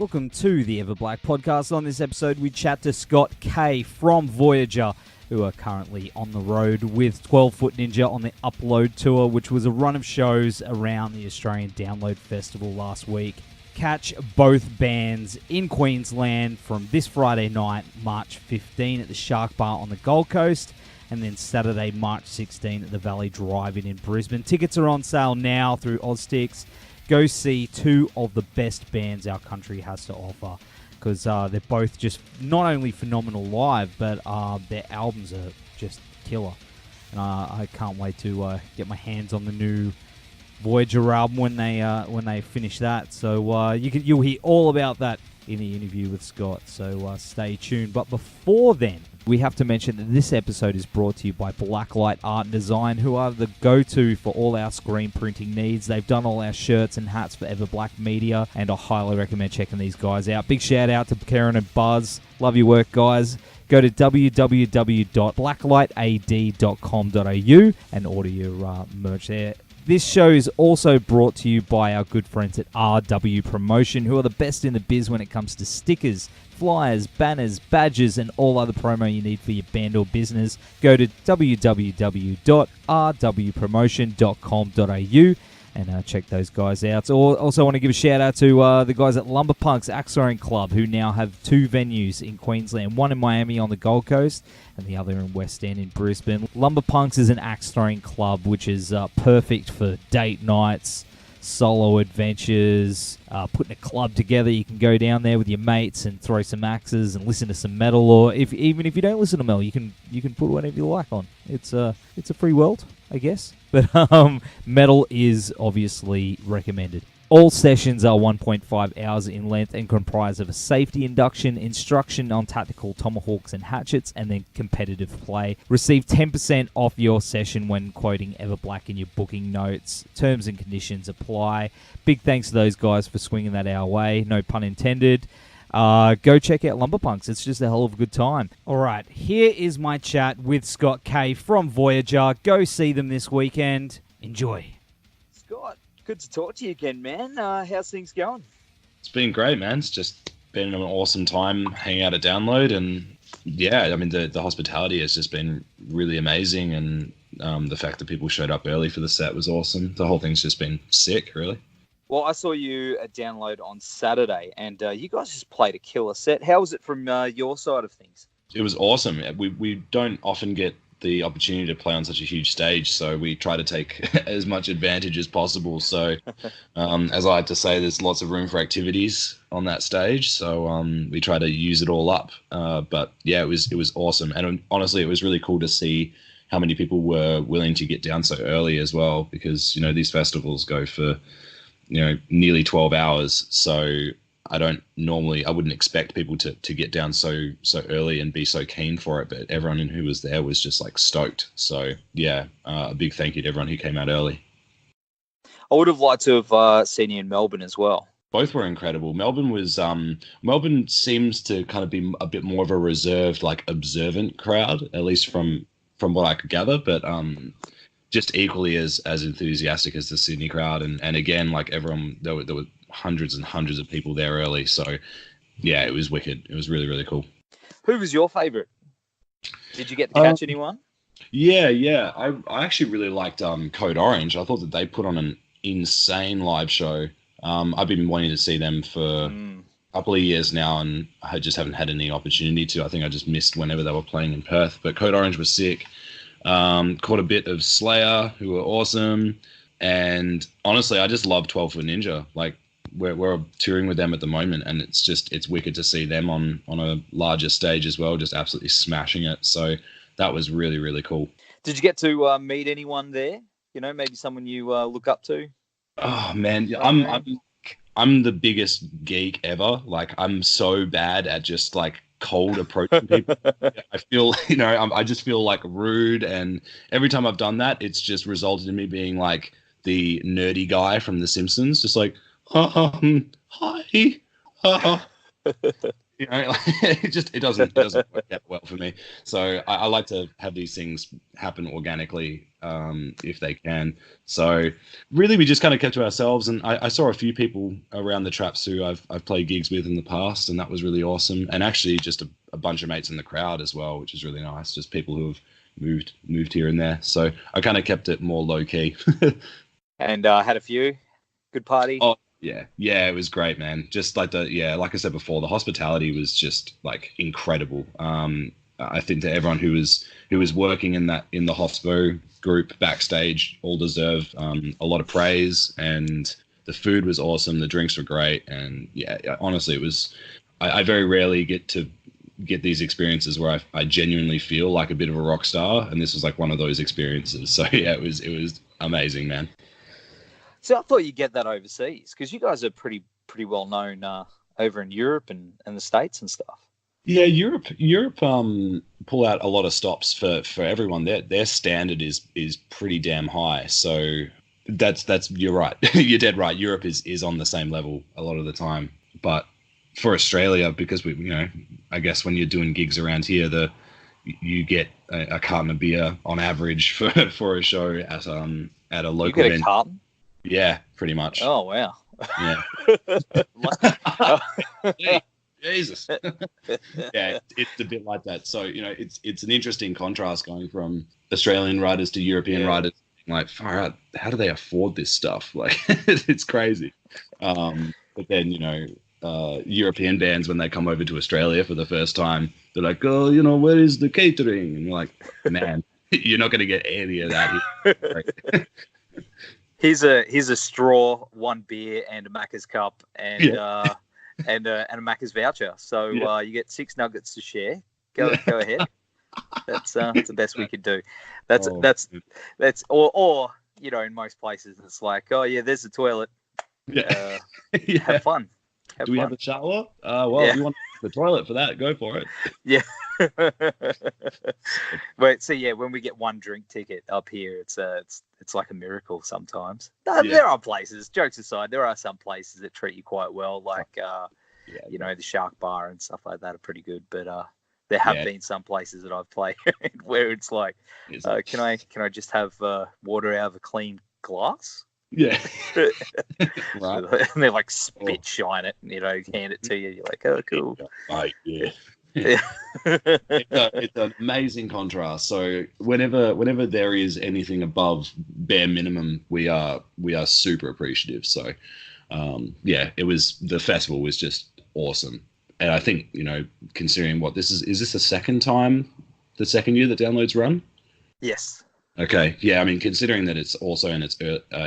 Welcome to the EVERBLACK Podcast. On this episode, we chat to Scott K from Voyager, who are currently on the road with 12 Foot Ninja on the Upload Tour, which was a run of shows around the Australian Download Festival last week. Catch both bands in Queensland from this Friday night, March 15 at the Shark Bar on the Gold Coast, and then Saturday, March 16 at the Valley Drive-In in Brisbane. Tickets are on sale now through Oztix. Go see two of the best bands our country has to offer, because they're both just not only phenomenal live, but their albums are just killer. And I can't wait to get my hands on the new Voyager album when they finish that. So you'll hear all about that in the interview with Scott. So stay tuned. But before then, we have to mention that this episode is brought to you by Blacklight Art and Design, who are the go-to for all our screen printing needs. They've done all our shirts and hats for EVERBLACK Media, and I highly recommend checking these guys out. Big shout out to Karen and Buzz. Love your work, guys. Go to www.blacklightad.com.au and order your merch there. This show is also brought to you by our good friends at RW Promotion, who are the best in the biz when it comes to stickers, flyers, banners, badges, and all other promo you need for your band or business. Go to www.rwpromotion.com.au and check those guys out. Also want to give a shout out to the guys at Lumberpunks Axoring Club, who now have two venues in Queensland, one in Miami on the Gold Coast and the other in West End in Brisbane. Lumberpunks is an axe throwing club which is perfect for date nights, solo adventures, putting a club together. You can go down there with your mates and throw some axes and listen to some metal, or even if you don't listen to metal, you can put whatever you like on. It's a free world, I guess. But metal is obviously recommended. All sessions are 1.5 hours in length and comprise of a safety induction, instruction on tactical tomahawks and hatchets, and then competitive play. Receive 10% off your session when quoting EVERBLACK in your booking notes. Terms and conditions apply. Big thanks to those guys for swinging that our way. No pun intended. Go check out Lumberpunks. It's just a hell of a good time. All right, here is my chat with Scott K from Voyager. Go see them this weekend. Enjoy. Scott, good to talk to you again, man. How's things going? It's been great, man. It's just been an awesome time hanging out at Download, and yeah, I mean the hospitality has just been really amazing, and the fact that people showed up early for the set was awesome. The whole thing's just been sick, really. Well, I saw you at Download on Saturday, and you guys just played a killer set. How was it from your side of things? It was awesome. We don't often get the opportunity to play on such a huge stage, so we try to take as much advantage as possible. So, as I like to say, there's lots of room for activities on that stage, so we try to use it all up. But yeah, it was awesome, and honestly, it was really cool to see how many people were willing to get down so early as well, because these festivals go for nearly 12 hours. So I wouldn't expect people to get down so early and be so keen for it, but everyone who was there was just like stoked. So yeah, a big thank you to everyone who came out early. I would have liked to have seen you in Melbourne as well. Both were incredible. Melbourne seems to kind of be a bit more of a reserved, like observant crowd, at least from what I could gather, but just equally as enthusiastic as the Sydney crowd, and again, like everyone, there were hundreds and hundreds of people there early. So yeah, it was wicked. It was really, really cool. Who was your favorite? Did you get to catch anyone? Yeah. I actually really liked Code Orange. I thought that they put on an insane live show. I've been wanting to see them for a couple of years now, and I just haven't had any opportunity to. I think I just missed whenever they were playing in Perth, but Code Orange was sick. Caught a bit of Slayer, who were awesome, and honestly, I just love 12 Foot Ninja. Like we're touring with them at the moment, and it's wicked to see them on a larger stage as well, just absolutely smashing it. So that was really, really cool. Did you get to meet anyone there? Maybe someone you look up to? Oh man, I'm the biggest geek ever. Like I'm so bad at just like cold approaching people. I feel, I just feel like rude, and every time I've done that, it's just resulted in me being like the nerdy guy from The Simpsons, just like, hi. It doesn't work out well for me. So I like to have these things happen organically, if they can. So really, we just kind of kept to ourselves. And I saw a few people around the traps who I've played gigs with in the past, and that was really awesome. And actually, just a bunch of mates in the crowd as well, which is really nice. Just people who have moved here and there. So I kind of kept it more low key. And had a few good party. Oh yeah, it was great, man. Just like like I said before, the hospitality was just like incredible. I think that everyone who was working in the hospo group backstage all deserve a lot of praise, and the food was awesome, the drinks were great, and honestly, it was. I very rarely get these experiences where I genuinely feel like a bit of a rock star, and this was like one of those experiences. So yeah, it was amazing, man. So I thought you'd get that overseas, because you guys are pretty well known over in Europe and the States and stuff. Yeah, Europe pull out a lot of stops for everyone. Their standard is pretty damn high. So that's you're right. You're dead right. Europe is on the same level a lot of the time. But for Australia, because I guess when you're doing gigs around here, you get a carton of beer on average for a show at a local. You get a carton? Yeah, pretty much. Oh wow. Yeah. Jesus. Yeah, it's a bit like that. So, it's an interesting contrast going from Australian riders to European riders. Like, far out, how do they afford this stuff? Like, it's crazy. But then, European bands, when they come over to Australia for the first time, they're like, oh, where is the catering? And you're like, man, you're not going to get any of that here. Here's a straw, one beer, and a Macca's cup, and and a Macca's voucher. So you get 6 nuggets to share. Go ahead. That's the best we could do. That's or in most places it's like, oh yeah, there's the toilet. Yeah. Have fun. Do we have a shower? If you want the toilet for that, go for it. Yeah. But so when we get one drink ticket up here, it's like a miracle sometimes. There are places, jokes aside, there are some places that treat you quite well, like the Shark Bar and stuff like that are pretty good. But there have been some places that I've played where it's like, can I just have water out of a clean glass? Yeah. Right. And they like spit shine it, hand it to you. You're like, oh, cool. Right, yeah. It's an amazing contrast. So whenever there is anything above bare minimum, we are super appreciative. So the festival was just awesome. And I think, considering what this is this the second year that Downloads run? Yes. Okay. Yeah. I mean, considering that it's also in its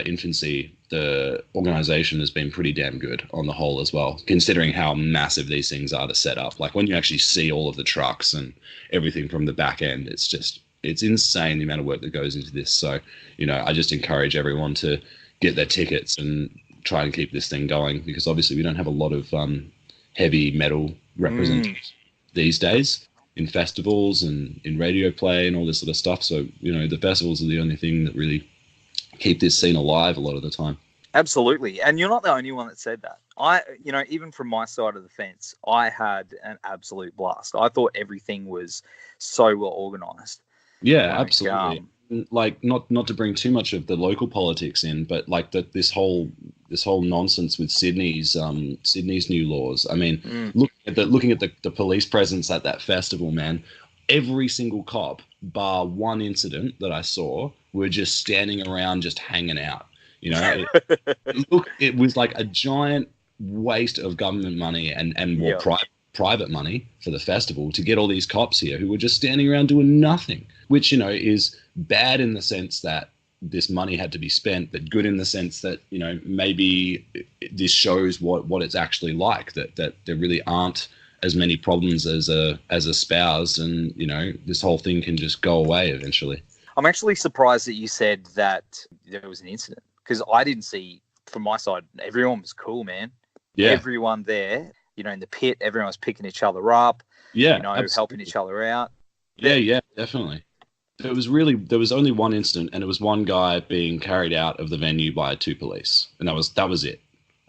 infancy, the organization has been pretty damn good on the whole as well, considering how massive these things are to set up. Like when you actually see all of the trucks and everything from the back end, it's insane the amount of work that goes into this. So, I just encourage everyone to get their tickets and try and keep this thing going, because obviously we don't have a lot of heavy metal representation these days in festivals and in radio play and all this sort of stuff. So, the festivals are the only thing that really keep this scene alive a lot of the time. Absolutely. And you're not the only one that said that. Even from my side of the fence, I had an absolute blast. I thought everything was so well organized. Yeah, absolutely. Like not to bring too much of the local politics in, but like this whole nonsense with Sydney's new laws. I mean, looking at the police presence at that festival, man, every single cop, bar one incident that I saw, were just standing around, just hanging out. It was like a giant waste of government money and more private money for the festival to get all these cops here who were just standing around doing nothing, which, is bad in the sense that this money had to be spent, but good in the sense that, maybe this shows what it's actually like, that there really aren't as many problems as espoused, and, this whole thing can just go away eventually. I'm actually surprised that you said that there was an incident, because I didn't see, from my side, everyone was cool, man. Yeah. Everyone there, in the pit, everyone was picking each other up, helping each other out. Yeah, definitely. There was only one incident, and it was one guy being carried out of the venue by 2 police, and that was it.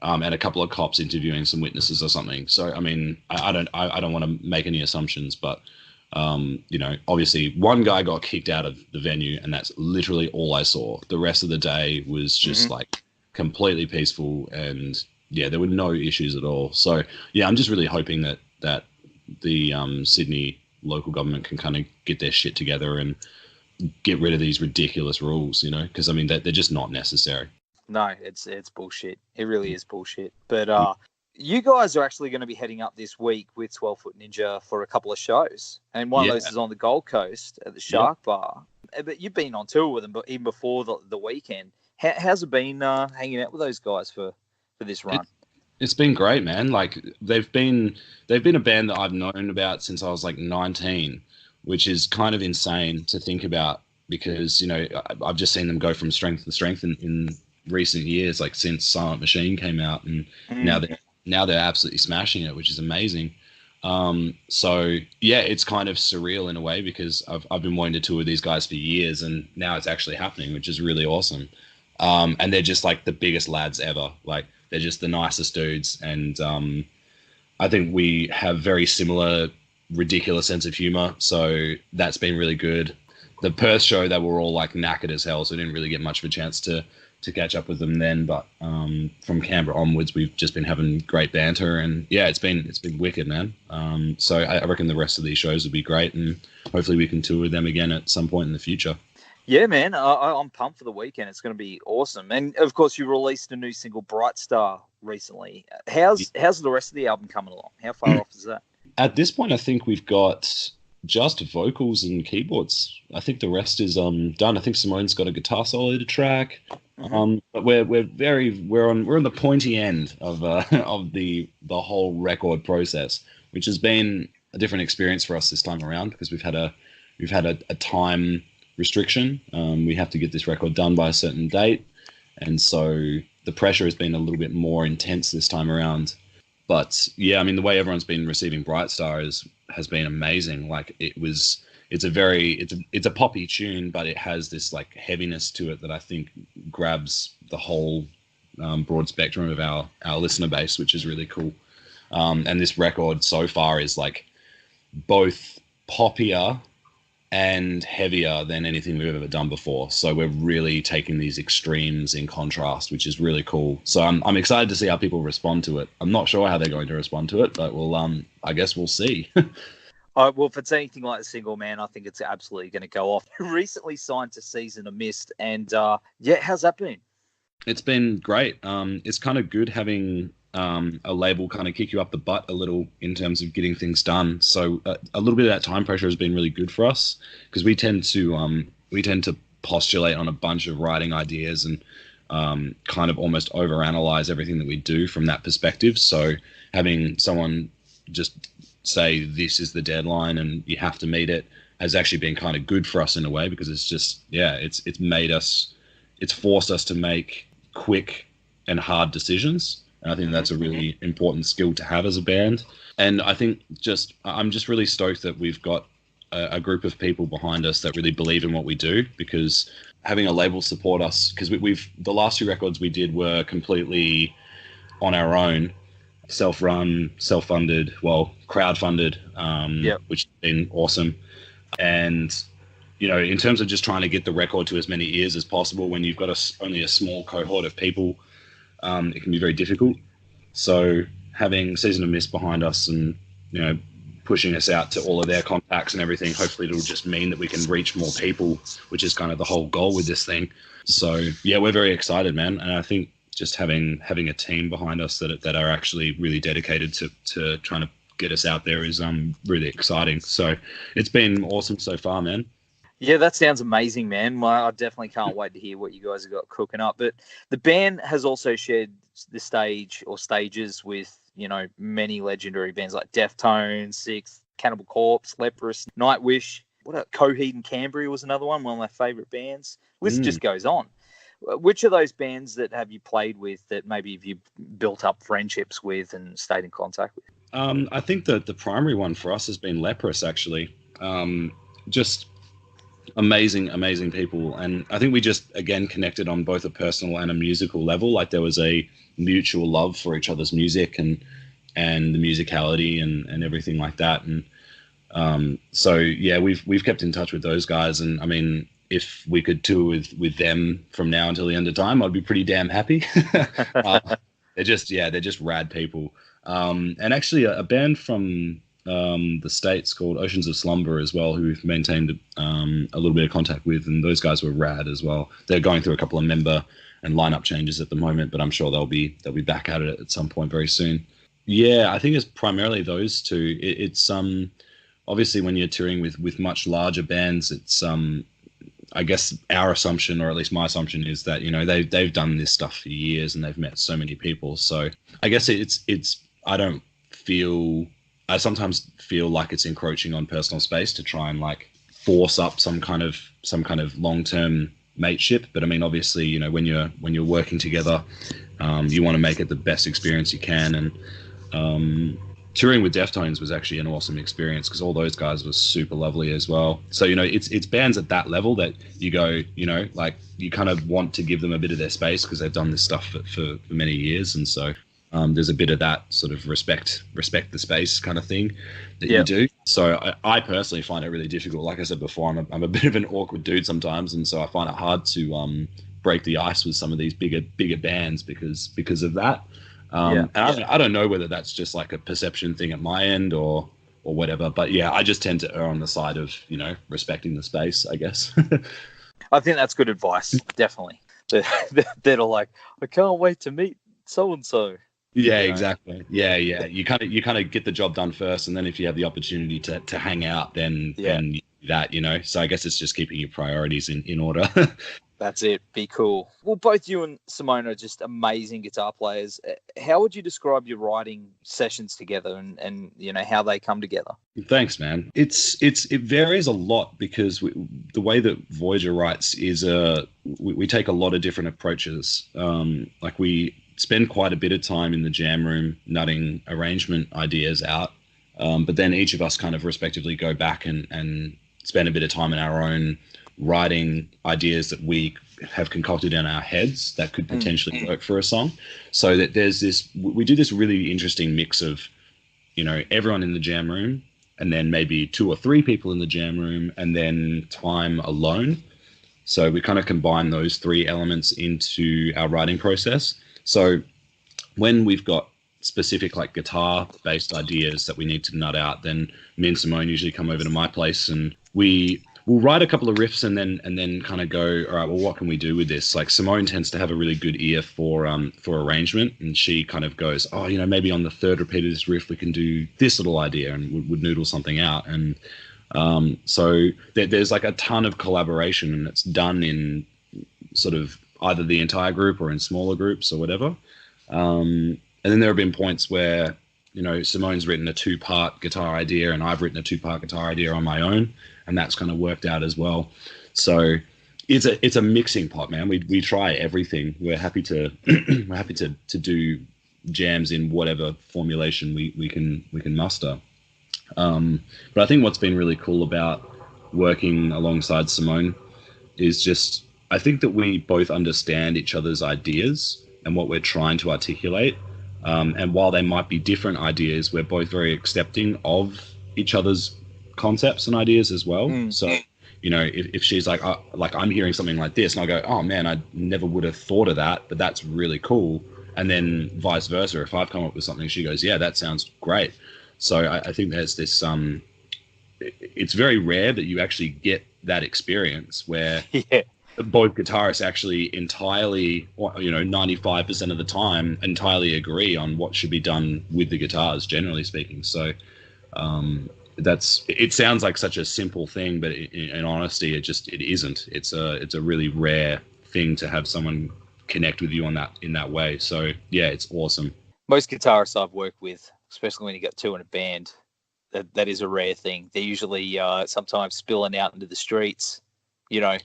And a couple of cops interviewing some witnesses or something. So, I mean, I don't want to make any assumptions, but Obviously one guy got kicked out of the venue, and that's literally all I saw. The rest of the day was just like completely peaceful, and yeah, there were no issues at all. So yeah, I'm just really hoping that the Sydney local government can kind of get their shit together and get rid of these ridiculous rules, because I mean they're just not necessary. No, it's bullshit. It really is bullshit. But you guys are actually going to be heading up this week with 12 Foot Ninja for a couple of shows, and one of those is on the Gold Coast at the Shark Bar. But you've been on tour with them, but even before the weekend. How's it been hanging out with those guys for this run? It's been great, man. Like they've been a band that I've known about since I was like 19, which is kind of insane to think about, because I've just seen them go from strength to strength in recent years, like since Silent Machine came out, and now they're absolutely smashing it, which is amazing. So yeah, it's kind of surreal in a way, because I've been wanting to tour with these guys for years, and now it's actually happening, which is really awesome. And they're just like the biggest lads ever. Like they're just the nicest dudes, and I think we have very similar ridiculous sense of humor, so that's been really good. The Perth show, they were all like knackered as hell, so we didn't really get much of a chance to catch up with them then, but from Canberra onwards we've just been having great banter, and yeah, it's been wicked, man. So I reckon the rest of these shows will be great, and hopefully we can tour with them again at some point in the future. Yeah, man, I'm pumped for the weekend. It's going to be awesome. And of course, you released a new single, Bright Star, recently. How's the rest of the album coming along? How far off is that? At this point, I think we've got just vocals and keyboards. I think the rest is done. I think Simone's got a guitar solo to track. But we're on the pointy end of the whole record process, which has been a different experience for us this time around, because we've had a time restriction. We have to get this record done by a certain date, and so the pressure has been a little bit more intense this time around. But yeah, I mean, the way everyone's been receiving Bright Star has been amazing. Like it's a poppy tune, but it has this like heaviness to it that I think grabs the whole broad spectrum of our listener base, which is really cool. And this record so far is like both poppier and heavier than anything we've ever done before. So we're really taking these extremes in contrast, which is really cool. So I'm excited to see how people respond to it. I'm not sure how they're going to respond to it, but I guess we'll see. Well, if it's anything like the single, man, I think it's absolutely going to go off. Recently signed to Season of Mist, and how's that been? It's been great. It's kind of good having a label kind of kick you up the butt a little in terms of getting things done. So a little bit of that time pressure has been really good for us, because we tend to postulate on a bunch of writing ideas and kind of almost overanalyze everything that we do from that perspective. So having someone just say this is the deadline and you have to meet it has actually been kind of good for us in a way, because it's just it's forced us to make quick and hard decisions. And I think that's a really important skill to have as a band. And I think I'm just really stoked that we've got a group of people behind us that really believe in what we do, because having a label support us, because the last 2 records we did were completely on our own, self-run, self-funded, crowd-funded, which has been awesome. And, in terms of just trying to get the record to as many ears as possible, when you've got only a small cohort of people, it can be very difficult. So having Season of Mist behind us and, pushing us out to all of their contacts and everything, hopefully it'll just mean that we can reach more people, which is kind of the whole goal with this thing. So yeah, we're very excited, man. And I think just having a team behind us that are actually really dedicated to trying to get us out there is really exciting. So it's been awesome so far, man. Yeah, that sounds amazing, man. I definitely can't wait to hear what you guys have got cooking up. But the band has also shared the stage or stages with, many legendary bands like Deftones, Sixth, Cannibal Corpse, Leprous, Nightwish. Coheed and Cambria was another one of my favourite bands. List just goes on. Which of those bands that have you played with that maybe have you built up friendships with and stayed in contact with? I think that the primary one for us has been Leprous, actually. Just amazing people. And I think we just, again, connected on both a personal and a musical level. Like there was a mutual love for each other's music and the musicality and everything like that. And So yeah, we've kept in touch with those guys, and I mean, if we could tour with them from now until the end of time, I'd be pretty damn happy. They're just rad people. And actually, a band from the States called Oceans of Slumber as well, who we've maintained a little bit of contact with, and those guys were rad as well. They're going through a couple of member and lineup changes at the moment, but I'm sure they'll be back at it at some point very soon. Yeah, I think it's primarily those two. It's obviously when you're touring with much larger bands, it's I guess our assumption, or at least my assumption, is that they've done this stuff for years and they've met so many people. So I guess it's I sometimes feel like it's encroaching on personal space to try and like force up some kind of long-term mateship. But I mean, obviously, when you're working together, you want to make it the best experience you can. And touring with Deftones was actually an awesome experience because all those guys were super lovely as well. So, it's bands at that level that you go, like you kind of want to give them a bit of their space because they've done this stuff for many years. And so there's a bit of that sort of respect the space kind of thing that you do. So I personally find it really difficult. Like I said before, I'm a bit of an awkward dude sometimes. And so I find it hard to break the ice with some of these bigger bands because of that. And I don't know whether that's just like a perception thing at my end or whatever, but yeah, I just tend to err on the side of, respecting the space, I guess. I think that's good advice, definitely. They're like, I can't wait to meet so-and-so. Yeah, exactly. Yeah. You kind of get the job done first, and then if you have the opportunity to hang out, then you do that, So I guess it's just keeping your priorities in order. That's it. Be cool. Well, both you and Simone are just amazing guitar players. How would you describe your writing sessions together and how they come together? Thanks, man. It varies a lot because the way that Voyager writes is we take a lot of different approaches. Like we spend quite a bit of time in the jam room nutting arrangement ideas out, but then each of us kind of respectively go back and spend a bit of time in our own writing ideas that we have concocted in our heads that could potentially work for a song. So that we do this really interesting mix of, everyone in the jam room, and then maybe 2 or 3 people in the jam room, and then time alone. So we kind of combine those 3 elements into our writing process. So when we've got specific like guitar based ideas that we need to nut out, then me and Simone usually come over to my place and we'll write a couple of riffs and then kind of go, all right, well, what can we do with this? Like Simone tends to have a really good ear for arrangement, and she kind of goes, oh, maybe on the 3rd repeat of this riff we can do this little idea, and would noodle something out. And so there's like a ton of collaboration, and it's done in sort of either the entire group or in smaller groups or whatever. And then there have been points where Simone's written a 2-part guitar idea and I've written a 2-part guitar idea on my own, and that's kind of worked out as well. So it's a mixing pot, man. We try everything. We're happy to do jams in whatever formulation we can muster. But I think what's been really cool about working alongside Simone is just, I think that we both understand each other's ideas and what we're trying to articulate. And while they might be different ideas, we're both very accepting of each other's concepts and ideas as well. So, if she's like I'm hearing something like this, and I go, oh man, I never would have thought of that, but that's really cool. And then vice versa, if I've come up with something, she goes, yeah, that sounds great. So I think there's this, it's very rare that you actually get that experience where both guitarists actually entirely, 95% of the time, entirely agree on what should be done with the guitars, generally speaking. So it sounds like such a simple thing, but in honesty, it isn't. It's a really rare thing to have someone connect with you in that way. So yeah, it's awesome. Most guitarists I've worked with, especially when you got 2 in a band, that is a rare thing. They're usually sometimes spilling out into the streets,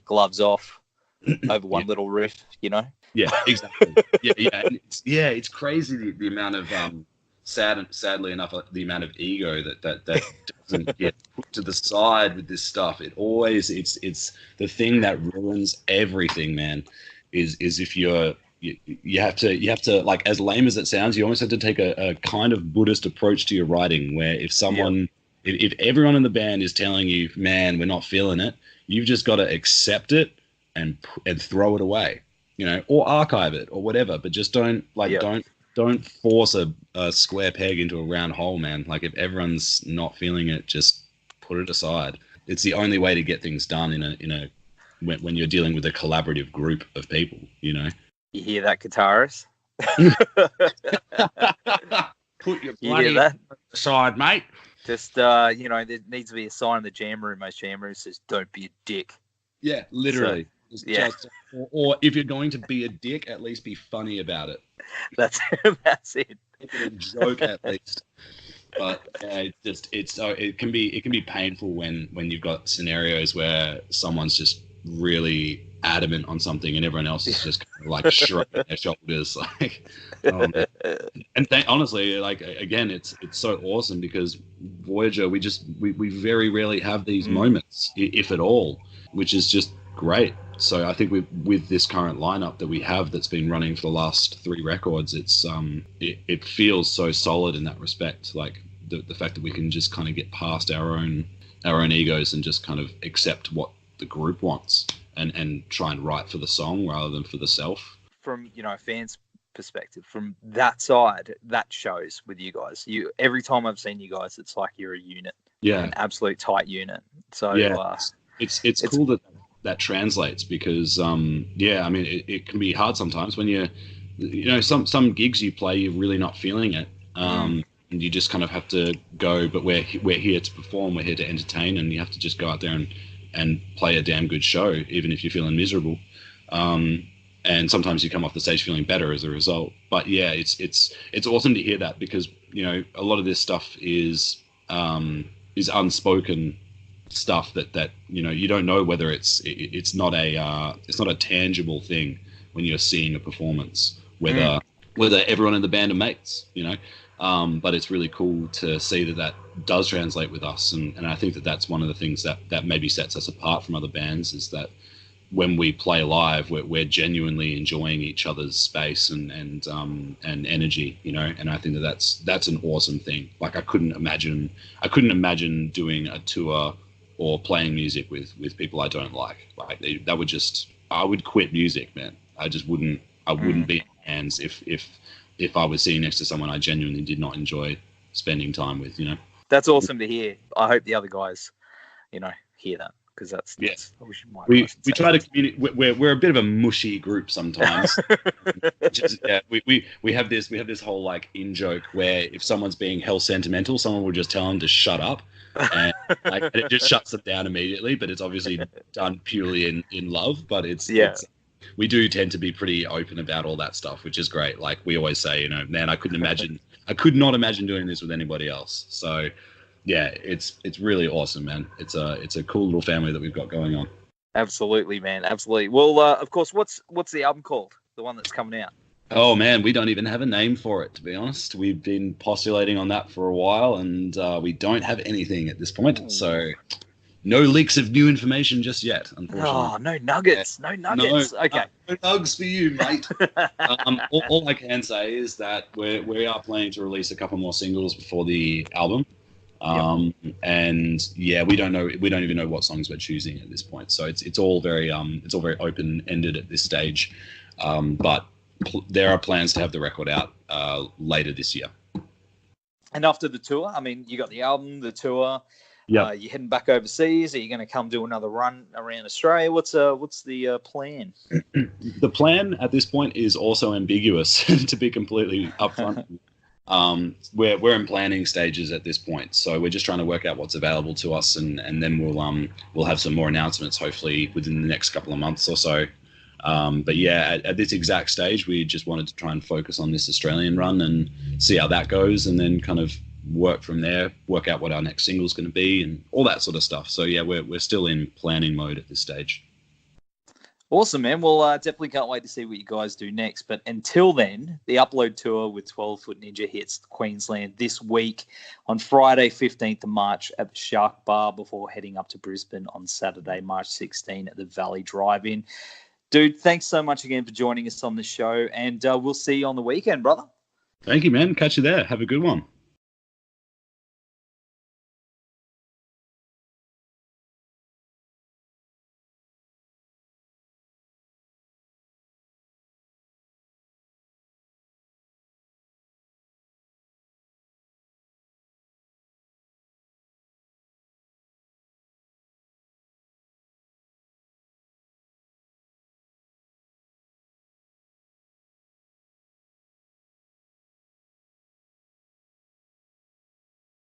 gloves off over one little riff, Yeah, exactly. It's crazy the amount of sadly enough, the amount of ego that doesn't get put to the side with this stuff. It's the thing that ruins everything, man. Is if you have to, like, as lame as it sounds, you almost have to take a kind of Buddhist approach to your writing, where if someone If everyone in the band is telling you, man, we're not feeling it, you've just got to accept it and throw it away, or archive it or whatever. But just don't force a square peg into a round hole, man. Like if everyone's not feeling it, just put it aside. It's the only way to get things done when you're dealing with a collaborative group of people, You hear that, guitarist? Put your bloody aside, mate. Just, there needs to be a sign in the jam room. Most jam rooms says, "Don't be a dick." Yeah, literally. Or if you're going to be a dick, at least be funny about it. That's it. Make it a joke at least. But it can be painful when you've got scenarios where someone's just really adamant on something and everyone else is just kind of like shrugging their shoulders, like. Honestly, like again, it's so awesome because Voyager, we very rarely have these moments, if at all, which is just great. So I think with this current lineup that we have that's been running for the last 3 records, it feels so solid in that respect. Like the fact that we can just kind of get past our own egos and just kind of accept what the group wants and try and write for the song rather than for the self. From fans' perspective, from that side, that shows with you guys. Every time I've seen you guys, it's like you're a unit, an absolute tight unit. So it's cool that translates because I mean it can be hard sometimes when some gigs you play you're really not feeling it, and you just kind of have to go. But we're here to perform, we're here to entertain, and you have to just go out there and play a damn good show, even if you're feeling miserable. And sometimes you come off the stage feeling better as a result. But yeah, it's awesome to hear that because a lot of this stuff is unspoken stuff that you don't know whether it's not a tangible thing when you're seeing a performance, whether everyone in the band are mates, but it's really cool to see that does translate with us, and I think that's one of the things that maybe sets us apart from other bands is that when we play live, we're genuinely enjoying each other's space and energy, and I think that's an awesome thing. Like I couldn't imagine doing a tour or playing music with people I don't like. Like I would quit music, man. I wouldn't be in hands if I was sitting next to someone I genuinely did not enjoy spending time with, That's awesome to hear. I hope the other guys, hear that. Because that's we try to communicate. We're a bit of a mushy group sometimes. We have this whole like in joke where if someone's being hell sentimental, someone will just tell them to shut up, and it just shuts them down immediately. But it's obviously done purely in love. But we do tend to be pretty open about all that stuff, which is great. Like we always say, man, I could not imagine doing this with anybody else. So. Yeah, it's really awesome, man. It's a cool little family that we've got going on. Absolutely, man. Absolutely. Well, of course, what's the album called? The one that's coming out? Oh man, we don't even have a name for it, to be honest. We've been postulating on that for a while, and we don't have anything at this point. So, no leaks of new information just yet, unfortunately. Oh, no nuggets. No nuggets. Okay. No nugs for you, mate. All I can say is that we are planning to release a couple more singles before the album. And yeah, we don't even know what songs we're choosing at this point. So it's all very open ended at this stage. But there are plans to have the record out later this year. And after the tour, I mean, you got the album, the tour. Yeah. You're heading back overseas. Are you going to come do another run around Australia? What's the plan? The plan at this point is also ambiguous, to be completely upfront. We're in planning stages at this point, so we're just trying to work out what's available to us, and then we'll have some more announcements hopefully within the next couple of months or so. But yeah, at this exact stage, we just wanted to try and focus on this Australian run and see how that goes, and then kind of work from there, work out what our next single is going to be, and all that sort of stuff. So yeah, we're still in planning mode at this stage. Awesome, man. Well, definitely can't wait to see what you guys do next. But until then, the Upload Tour with 12 Foot Ninja hits Queensland this week on Friday, 15th of March at the Shark Bar before heading up to Brisbane on Saturday, March 16 at the Valley Drive-In. Dude, thanks so much again for joining us on the show, and we'll see you on the weekend, brother. Thank you, man. Catch you there. Have a good one.